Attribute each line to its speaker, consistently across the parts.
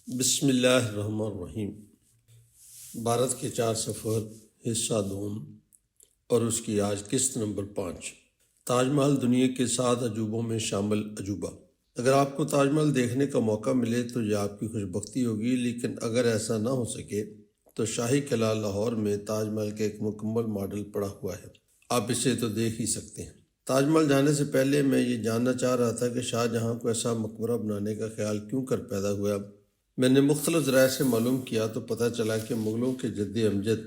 Speaker 1: بسم اللہ الرحمن الرحیم۔ بھارت کے 4 سفر حصہ دوم اور اس کی آج قسط نمبر 5۔ تاج محل دنیا کے 7 عجوبوں میں شامل عجوبہ۔ اگر آپ کو تاج محل دیکھنے کا موقع ملے تو یہ آپ کی خوش بختی ہوگی، لیکن اگر ایسا نہ ہو سکے تو شاہی قلعہ لاہور میں تاج محل کا ایک مکمل ماڈل پڑا ہوا ہے، آپ اسے تو دیکھ ہی سکتے ہیں۔ تاج محل جانے سے پہلے میں یہ جاننا چاہ رہا تھا کہ شاہ جہاں کو ایسا مقبرہ بنانے کا خیال کیوں کر پیدا ہوا۔ میں نے مختلف ذرائع سے معلوم کیا تو پتہ چلا کہ مغلوں کے جد امجد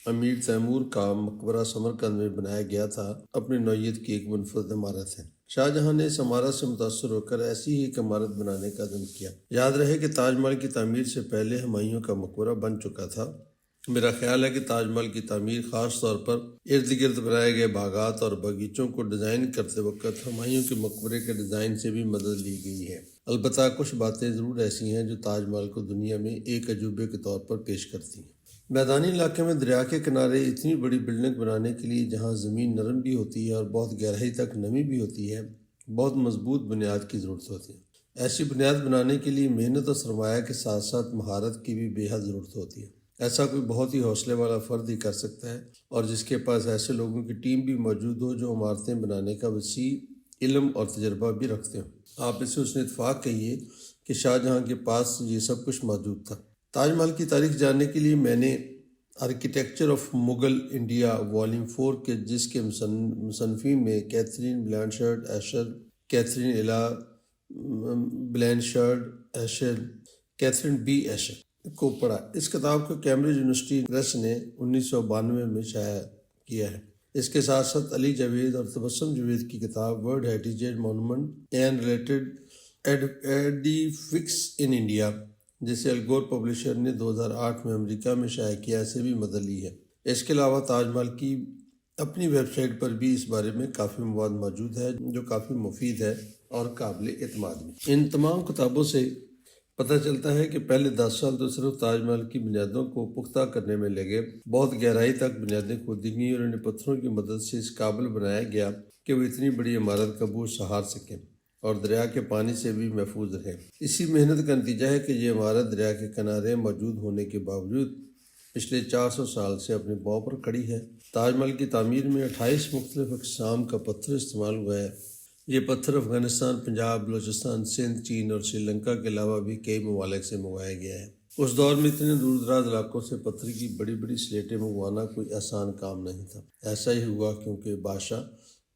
Speaker 1: امیر تیمور کا مقبرہ سمرقند میں بنایا گیا تھا، اپنی نوعیت کی ایک منفرد عمارت ہے۔ شاہ جہاں نے اس عمارت سے متاثر ہو کر ایسی ہی ایک عمارت بنانے کا عزم کیا۔ یاد رہے کہ تاج محل کی تعمیر سے پہلے ہمایوں کا مقبرہ بن چکا تھا۔ میرا خیال ہے کہ تاج محل کی تعمیر خاص طور پر ارد گرد بنائے گئے باغات اور باغیچوں کو ڈیزائن کرتے وقت ہمایوں کے مقبرے کے ڈیزائن سے بھی مدد لی گئی ہے۔ البتہ کچھ باتیں ضرور ایسی ہیں جو تاج محل کو دنیا میں ایک عجوبے کے طور پر پیش کرتی ہیں۔ میدانی علاقے میں دریا کے کنارے اتنی بڑی بلڈنگ بنانے کے لیے جہاں زمین نرم بھی ہوتی ہے اور بہت گہرائی تک نمی بھی ہوتی ہے، بہت مضبوط بنیاد کی ضرورت ہوتی ہے۔ ایسی بنیاد بنانے کے لیے محنت اور سرمایہ کے ساتھ ساتھ مہارت کی بھی بے حد ضرورت ہوتی ہے۔ ایسا کوئی بہت ہی حوصلے والا فرد ہی کر سکتا ہے، اور جس کے پاس ایسے لوگوں کی ٹیم بھی موجود ہو جو عمارتیں بنانے کا وسیع علم اور تجربہ بھی رکھتے ہوں۔ آپ اسے حسن اتفاق کہیے کہ شاہ جہاں کے پاس یہ سب کچھ موجود تھا۔ تاج محل کی تاریخ جاننے کے لیے میں نے architecture of Mughal India volume 4 کے جس کے مصنفین میں Catherine Blanshard ایشر، Catherine Ela Blanshard ایشر، Catherine be ایشر کو پڑھا۔ اس کتاب کو کیمبرج یونیورسٹی پریس نے 1992 میں شائع کیا ہے۔ اس کے ساتھ ساتھ علی جاوید اور تبسم جاوید کی کتاب World Heritage monument and related edifices in India, جسے الگور پبلشر نے 2008 میں امریکہ میں شائع کیا، سے بھی مدد لی ہے۔ اس کے علاوہ تاج محل کی اپنی ویب سائٹ پر بھی اس بارے میں کافی مواد موجود ہے جو کافی مفید ہے اور قابل اعتماد بھی۔ ان تمام کتابوں سے پتہ چلتا ہے کہ پہلے 10 سال تو صرف تاج محل کی بنیادوں کو پختہ کرنے میں لگے۔ بہت گہرائی تک بنیادیں کھودی گئیں اور انہیں پتھروں کی مدد سے اس قابل بنایا گیا کہ وہ اتنی بڑی عمارت کا بوجھ سہار سکیں اور دریا کے پانی سے بھی محفوظ رہیں۔ اسی محنت کا نتیجہ ہے کہ یہ عمارت دریا کے کنارے موجود ہونے کے باوجود پچھلے 400 سال سے اپنے پاؤں پر کھڑی ہے۔ تاج محل کی تعمیر میں 28 مختلف اقسام کا پتھر استعمال ہوا ہے۔ یہ پتھر افغانستان، پنجاب، بلوچستان، سندھ، چین اور سری لنکا کے علاوہ بھی کئی ممالک سے منگوایا گیا ہے۔ اس دور میں اتنے دور دراز علاقوں سے پتھر کی بڑی بڑی سلیٹیں منگوانا کوئی آسان کام نہیں تھا۔ ایسا ہی ہوا کیونکہ بادشاہ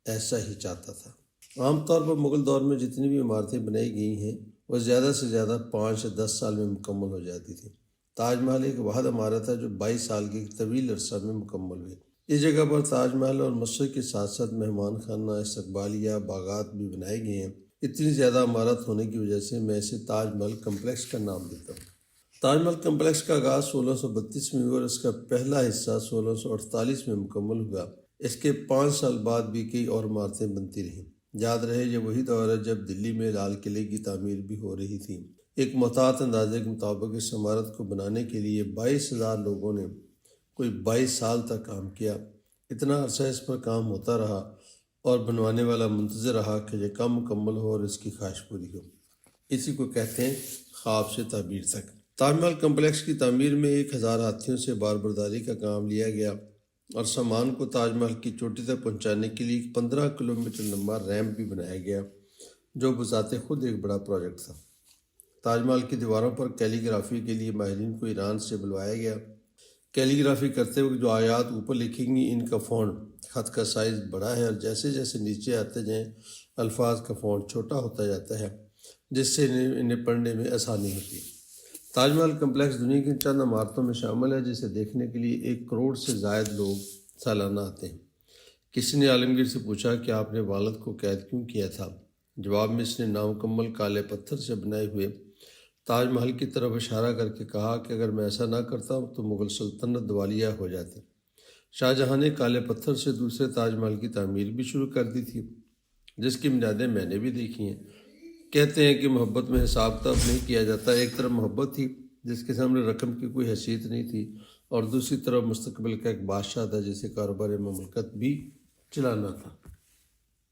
Speaker 1: ایسا ہی چاہتا تھا۔ عام طور پر مغل دور میں جتنی بھی عمارتیں بنائی گئی ہیں وہ زیادہ سے زیادہ 5 سے 10 سال میں مکمل ہو جاتی تھیں۔ تاج محل ایک واحد عمارت ہے جو 22 سال کے ایک طویل عرصہ میں مکمل ہوئی۔ اس جگہ پر تاج محل اور مسجد کے ساتھ ساتھ مہمان خانہ، استقبالیہ، باغات بھی بنائے گئے ہیں۔ اتنی زیادہ عمارت ہونے کی وجہ سے میں اسے تاج محل کمپلیکس کا نام دیتا ہوں۔ تاج محل کمپلیکس کا آغاز 1632 میں ہوا اور اس کا پہلا حصہ 1648 میں مکمل ہوا۔ اس کے 5 سال بعد بھی کئی اور عمارتیں بنتی رہیں۔ یاد رہے یہ وہی دور ہے جب دلی میں لال قلعے کی تعمیر بھی ہو رہی تھی۔ ایک محتاط اندازے کے مطابق اس عمارت کو بنانے کے لیے 22,000 لوگوں نے کوئی 22 سال تک کام کیا۔ اتنا عرصہ اس پر کام ہوتا رہا اور بنوانے والا منتظر رہا کہ یہ کم مکمل ہو اور اس کی خواہش پوری ہو۔ اسی کو کہتے ہیں خواب سے تعبیر تک۔ تاج محل کمپلیکس کی تعمیر میں 1000 ہاتھیوں سے بار برداری کا کام لیا گیا اور سامان کو تاج محل کی چوٹی تک پہنچانے کے لیے 15 کلومیٹر لمبا ریمپ بھی بنایا گیا، جو بذات خود ایک بڑا پروجیکٹ تھا۔ تاج محل کی دیواروں پر کیلی گرافی کے لیے ماہرین کو ایران سے بلوایا گیا۔ کیلی گرافی کرتے وقت جو آیات اوپر لکھیں گی ان کا فونٹ خط کا سائز بڑا ہے اور جیسے جیسے نیچے آتے جائیں الفاظ کا فونٹ چھوٹا ہوتا جاتا ہے، جس سے انہیں پڑھنے میں آسانی ہوتی ہے۔ تاج محل کمپلیکس دنیا کی چند عمارتوں میں شامل ہے جسے دیکھنے کے لیے 1 کروڑ سے زائد لوگ سالانہ آتے ہیں۔ کسی نے عالمگیر سے پوچھا کہ آپ نے والد کو قید کیوں کیا تھا؟ جواب میں اس نے نامکمل کالے پتھر سے بنائے ہوئے تاج محل کی طرف اشارہ کر کے کہا کہ اگر میں ایسا نہ کرتا تو مغل سلطنت دیوالیہ ہو جاتی۔ شاہ جہاں نے کالے پتھر سے دوسرے تاج محل کی تعمیر بھی شروع کر دی تھی، جس کی بنیادیں میں نے بھی دیکھی ہیں۔ کہتے ہیں کہ محبت میں حساب کتاب نہیں کیا جاتا۔ ایک طرف محبت تھی جس کے سامنے رقم کی کوئی حیثیت نہیں تھی، اور دوسری طرف مستقبل کا ایک بادشاہ تھا جسے کاروبار مملکت بھی چلانا تھا۔